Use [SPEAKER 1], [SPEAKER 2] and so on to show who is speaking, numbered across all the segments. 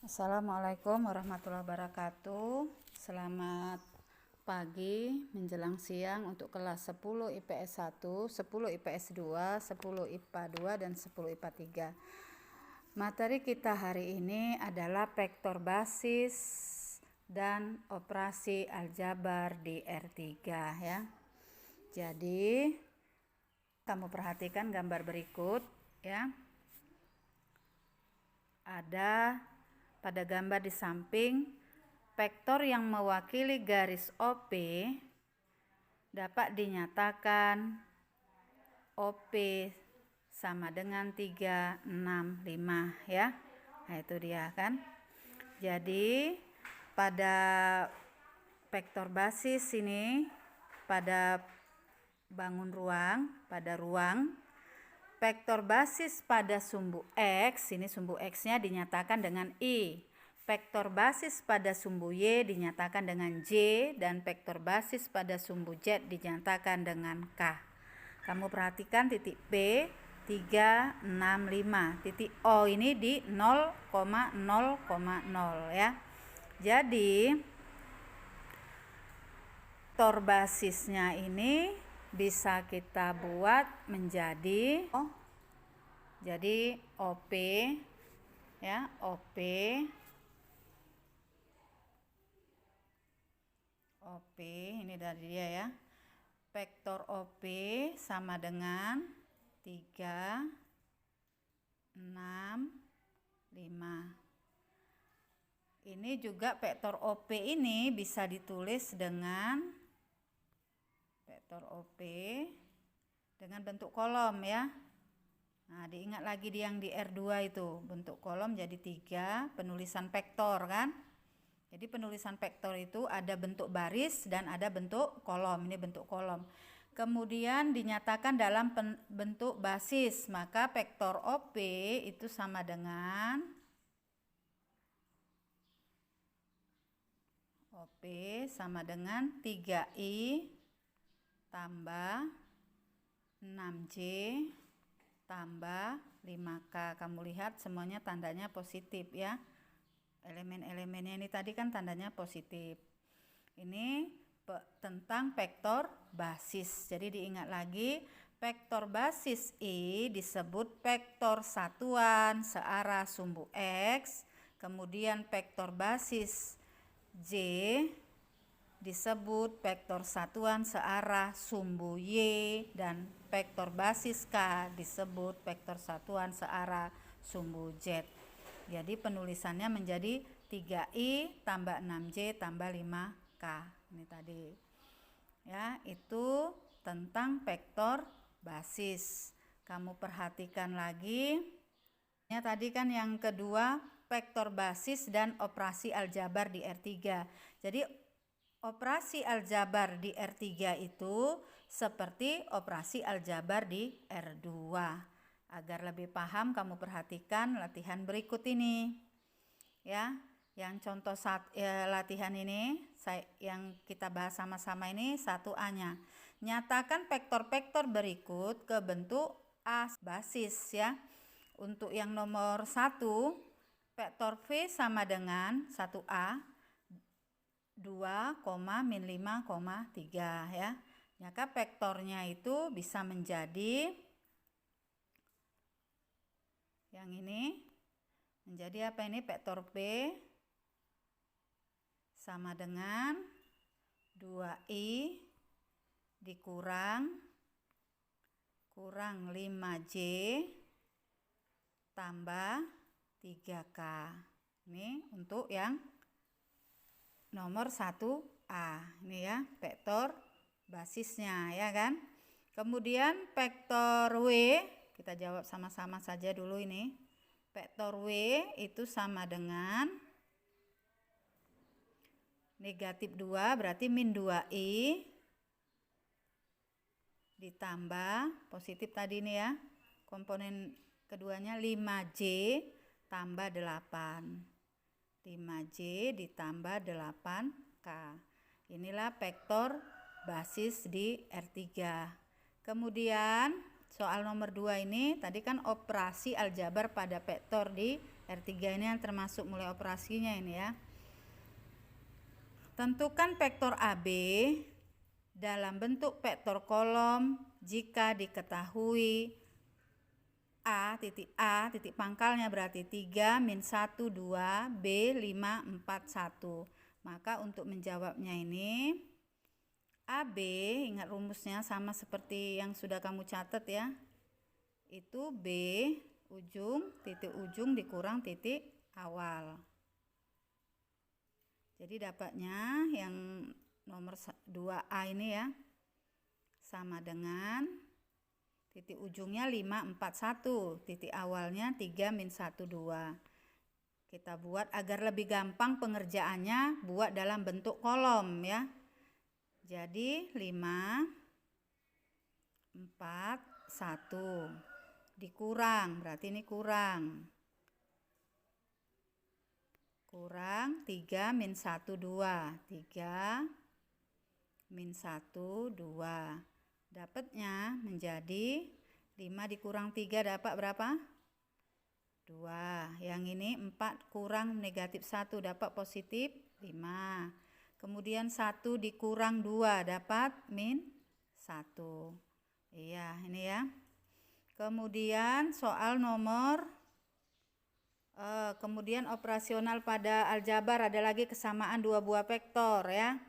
[SPEAKER 1] Assalamualaikum warahmatullahi wabarakatuh. Selamat pagi menjelang siang untuk kelas 10 IPS 1, 10 IPS 2, 10 IPA 2, dan 10 IPA 3. Materi kita hari ini adalah vektor basis dan operasi aljabar di R3 ya. Jadi kamu perhatikan gambar berikut ya. Ada pada gambar di samping, vektor yang mewakili garis OP dapat dinyatakan OP sama dengan 3, 6, 5 ya. Nah itu dia kan. Jadi pada vektor basis ini, pada bangun ruang, pada ruang, vektor basis pada sumbu X, ini sumbu X-nya dinyatakan dengan I. Vektor basis pada sumbu Y dinyatakan dengan J, dan vektor basis pada sumbu Z dinyatakan dengan K. Kamu perhatikan titik P 3, 6, 5. Titik O ini di 0,0,0 ya. Jadi vektor basisnya ini bisa kita buat menjadi jadi OP ya, OP ini dari dia ya. Vektor OP sama dengan 3, 6, 5. Ini juga vektor OP ini bisa ditulis dengan vektor OP dengan bentuk kolom ya. Nah, diingat lagi yang di R2 itu, bentuk kolom jadi 3, penulisan vektor kan. Jadi penulisan vektor itu ada bentuk baris dan ada bentuk kolom. Ini bentuk kolom. Kemudian dinyatakan dalam bentuk basis, maka vektor OP itu sama dengan OP sama dengan 3I tambah 6J tambah 5K. Kamu lihat semuanya tandanya positif ya. Elemen-elemennya ini tadi kan tandanya positif. Ini tentang vektor basis. Jadi diingat lagi, vektor basis I disebut vektor satuan searah sumbu X. Kemudian vektor basis J disebut vektor satuan searah sumbu Y, dan vektor basis K disebut vektor satuan searah sumbu Z. Jadi penulisannya menjadi 3I tambah 6J tambah 5K. Ini tadi. Ya, itu tentang vektor basis. Kamu perhatikan lagi. Ya, tadi kan yang kedua, vektor basis dan operasi aljabar di R3. Jadi operasi aljabar di R3 itu seperti operasi aljabar di R2. Agar lebih paham, kamu perhatikan latihan berikut ini. Ya, yang contoh latihan ini yang kita bahas sama-sama ini 1A-nya. Nyatakan vektor-vektor berikut ke bentuk A basis ya. Untuk yang nomor 1, vektor V sama dengan 1A 2, min 5, 3 ya. Maka vektornya itu bisa menjadi yang ini menjadi apa ini? Vektor P sama dengan 2I dikurang 5J tambah 3K. Ini untuk yang nomor 1A. Ini ya, vektor basisnya ya kan. Kemudian vektor W, kita jawab sama-sama saja dulu ini. Vektor W itu sama dengan negatif 2, berarti min 2I ditambah positif tadi ini ya. Komponen keduanya 5J tambah 8. 5J ditambah 8K. Inilah vektor basis di R3. Kemudian soal nomor 2 ini tadi kan operasi aljabar pada vektor di R3 ini yang termasuk mulai operasinya ini ya. Tentukan vektor AB dalam bentuk vektor kolom jika diketahui A titik pangkalnya berarti 3, min 1, 2, B, 5, 4, 1. Maka untuk menjawabnya ini AB, ingat rumusnya sama seperti yang sudah kamu catat ya. Itu B titik ujung dikurang titik awal. Jadi dapatnya yang nomor 2A ini ya, sama dengan titik ujungnya 5, 4, 1, titik awalnya 3, min 1, 2. Kita buat agar lebih gampang pengerjaannya, buat dalam bentuk kolom ya. Jadi 5, 4, 1 dikurang, berarti ini kurang 3, min 1, 2. 3, min 1, 2. Dapatnya menjadi 5 dikurang 3 dapat berapa? 2. Yang ini 4 kurang negatif 1 dapat positif 5. Kemudian 1 dikurang 2 dapat min 1. Iya, ini ya. Kemudian soal nomor kemudian operasional pada aljabar ada lagi kesamaan dua buah vektor ya.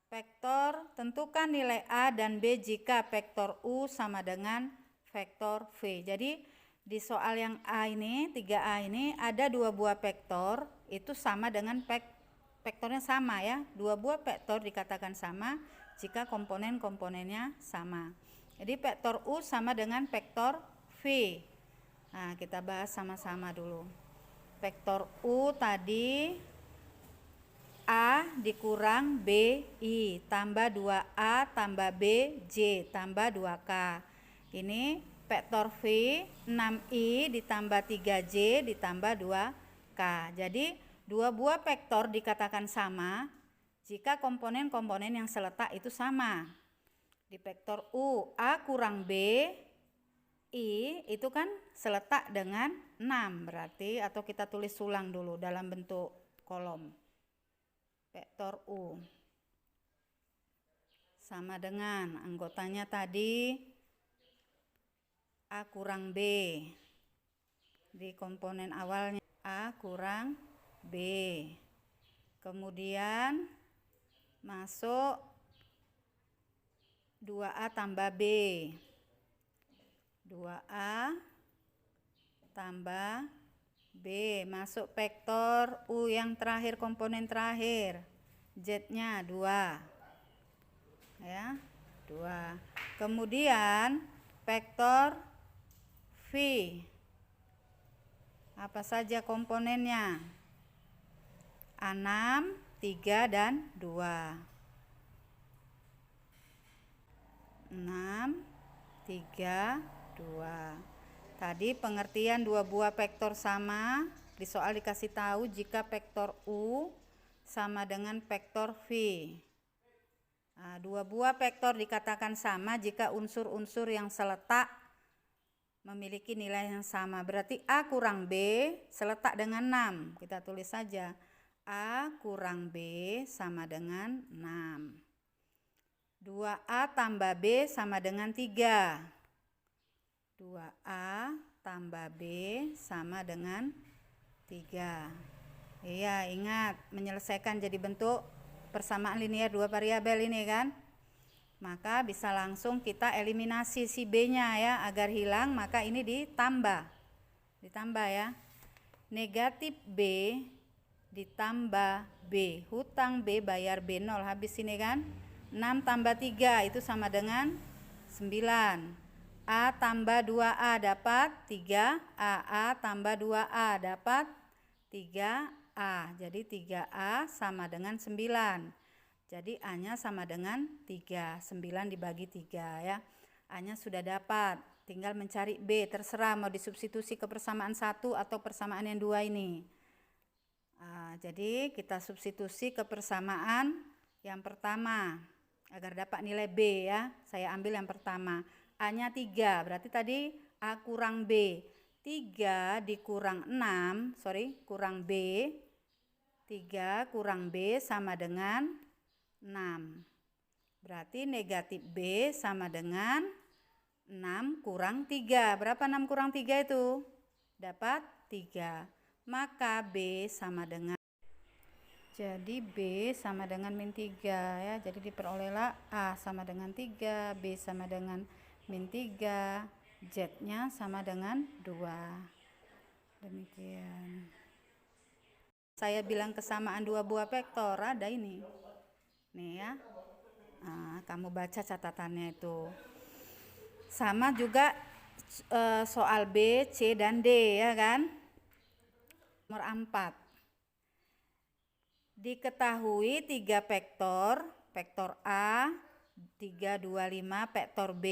[SPEAKER 1] Vektor, tentukan nilai A dan B jika vektor U sama dengan vektor V. Jadi di soal yang A ini, 3A ini ada dua buah vektor, itu sama dengan vektornya sama ya. Dua buah vektor dikatakan sama jika komponen-komponennya sama. Jadi vektor U sama dengan vektor V. Nah, kita bahas sama-sama dulu. Vektor U tadi A dikurang BI tambah 2A tambah BJ tambah 2K. Ini vektor V 6I ditambah 3J ditambah 2K. Jadi dua buah vektor dikatakan sama jika komponen-komponen yang seletak itu sama. Di vektor U, A kurang B, I itu kan seletak dengan 6 berarti, atau kita tulis ulang dulu dalam bentuk kolom. Vektor U sama dengan anggotanya tadi A kurang B. Di komponen awalnya A kurang B. Kemudian masuk 2A tambah B. 2A tambah B. Masuk vektor U yang terakhir, komponen terakhir. Z-nya 2. Ya, 2. Kemudian vektor V. Apa saja komponennya? A6, 3, dan 2. 6, 3, 2. Tadi pengertian dua buah vektor sama, di soal dikasih tahu jika vektor U sama dengan vektor V. Nah, dua buah vektor dikatakan sama jika unsur-unsur yang seletak memiliki nilai yang sama. Berarti A kurang B seletak dengan 6. Kita tulis saja A kurang B sama dengan 6. 2A tambah B sama dengan 3. 2A tambah B sama dengan 3. Iya, ingat menyelesaikan jadi bentuk persamaan linear dua variabel ini kan. Maka bisa langsung kita eliminasi si B-nya ya, agar hilang, maka ini ditambah. Ditambah ya. Negatif B ditambah B. Hutang B bayar B 0, habis ini kan. 6 tambah 3 itu sama dengan 9. A tambah 2A dapat 3A. A tambah 2A dapat 3A. Jadi 3A sama dengan 9. Jadi A-nya sama dengan 3. 9 dibagi 3 ya. A-nya sudah dapat. Tinggal mencari B. Terserah mau disubstitusi ke persamaan 1 atau persamaan yang 2 ini. Jadi kita substitusi ke persamaan yang pertama agar dapat nilai B ya. Saya ambil yang pertama. A-nya 3, berarti tadi A kurang B. 3 dikurang 6, kurang B. 3 kurang B sama dengan 6. Berarti negatif B sama dengan 6 kurang 3. Berapa 6 kurang 3 itu? Dapat 3. Maka B sama dengan, jadi B sama dengan min 3 ya. Jadi diperolehlah A sama dengan 3, B sama dengan min 3, Z-nya sama dengan 2. Demikian. Saya bilang kesamaan dua buah vektor, ada ini. Nih ya. Nah, kamu baca catatannya itu. Sama juga soal B, C, dan D ya kan. Nomor 4. Diketahui 3 vektor, vektor A 3, 2, 5, vektor B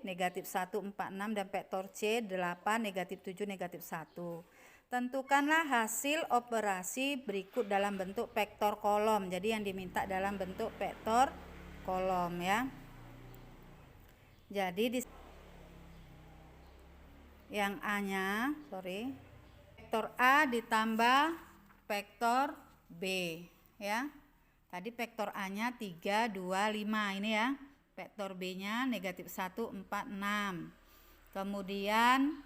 [SPEAKER 1] negatif 1, 4, 6, dan vektor C 8, negatif 7, negatif 1. Tentukanlah hasil operasi berikut dalam bentuk vektor kolom. Jadi yang diminta dalam bentuk vektor kolom ya. Jadi yang A-nya, vektor A ditambah vektor B ya. Tadi vektor A-nya 3, 2, 5 ini ya. Vektor B-nya negatif 1, 4, 6. Kemudian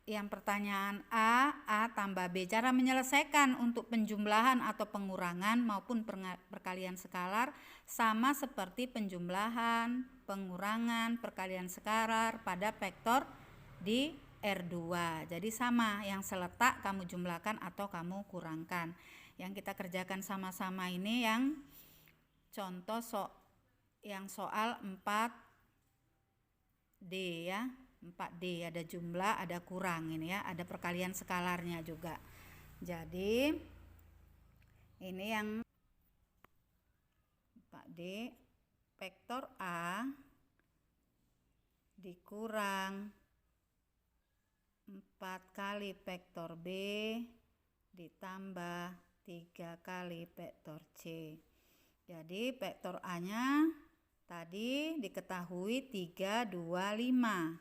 [SPEAKER 1] yang pertanyaan A tambah B. Cara menyelesaikan untuk penjumlahan atau pengurangan maupun perkalian skalar sama seperti penjumlahan, pengurangan, perkalian skalar pada vektor di R2. Jadi sama, yang seletak kamu jumlahkan atau kamu kurangkan. Yang kita kerjakan sama-sama ini yang contoh yang soal 4D ya. 4D ada jumlah, ada kurang ini ya, ada perkalian skalarnya juga. Jadi ini yang 4D, vektor A dikurang 4 kali vektor B ditambah 3 kali vektor C. Jadi vektor A-nya tadi diketahui 3, 2, 5.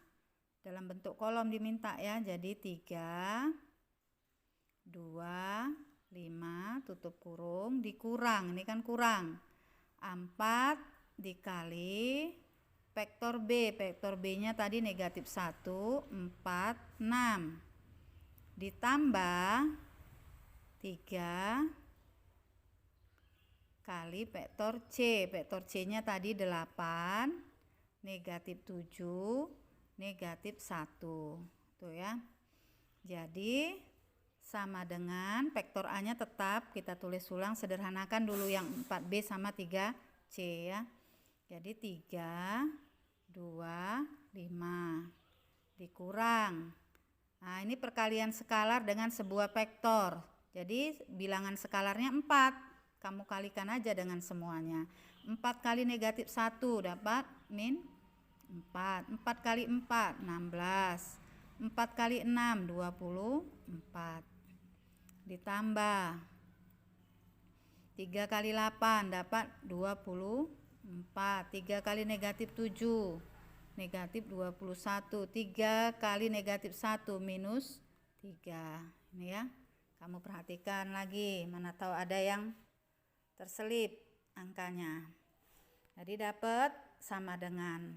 [SPEAKER 1] Dalam bentuk kolom diminta ya. Jadi 3, 2, 5 tutup kurung dikurang, ini kan kurang 4 dikali vektor B. Vektor B-nya tadi negatif 1, 4, 6 ditambah 3 kali vektor C. Vektor C-nya tadi 8, negatif 7, negatif 1. Tuh ya. Jadi sama dengan vektor A-nya tetap kita tulis ulang, sederhanakan dulu yang 4B sama 3C ya. Jadi 3, 2, 5 dikurang. Nah, ini perkalian skalar dengan sebuah vektor. Jadi bilangan skalarnya 4. Kamu kalikan aja dengan semuanya. 4 kali negatif 1 dapat min 4. 4 kali 4, 16. 4 kali 6, 24. Ditambah 3 kali 8 dapat 24. 3 kali negatif 7, negatif 21. 3 kali negatif 1 minus 3. Ini ya. Kamu perhatikan lagi, mana tahu ada yang terselip angkanya. Jadi dapat sama dengan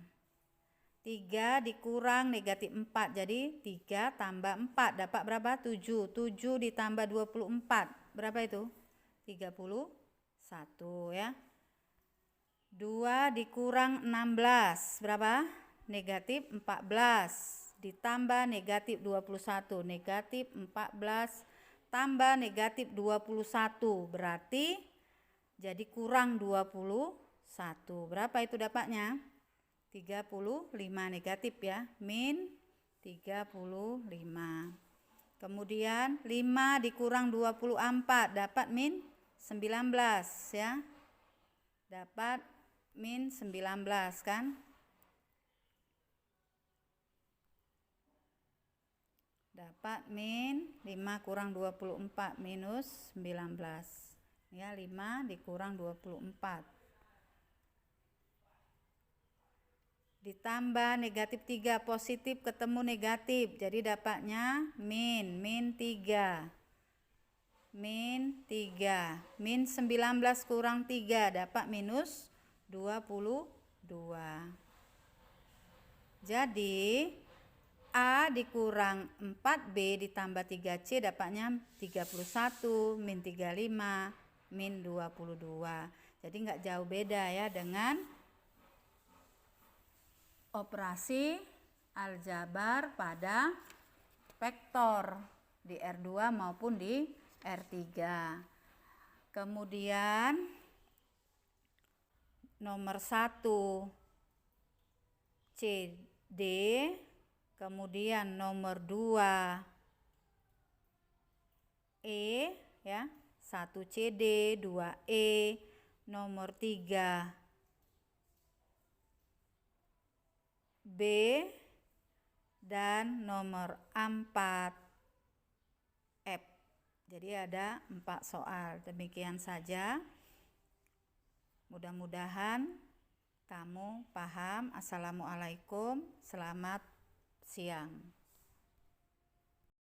[SPEAKER 1] 3 dikurang negatif 4. Jadi 3 tambah 4 dapat berapa? 7. 7 ditambah 24. Berapa itu? 31 ya. 2 dikurang 16. Berapa? Negatif 14. Ditambah negatif 21. Negatif 14 tambah negatif 21. Berarti jadi kurang 21. Berapa itu dapatnya? 35 negatif ya, min 35. Kemudian 5 dikurang 24 dapat min 19 ya. Dapat min 19 kan. Dapat min 5 kurang 24 minus 19. Ya, 5 dikurang 24. ditambah negatif 3, positif ketemu negatif, jadi dapatnya min 3. Min 3. Min 19 kurang 3 dapat minus 22. Jadi A dikurang 4B ditambah 3C dapatnya 31, min 35, min 22. Jadi nggak jauh beda ya dengan operasi aljabar pada vektor di R2 maupun di R3. Kemudian nomor 1 CD, kemudian nomor 2 E ya, 1 CD, 2 E, nomor 3 B, dan nomor 4 F. Jadi ada 4 soal. Demikian saja. Mudah-mudahan kamu paham. Assalamualaikum, selamat siang.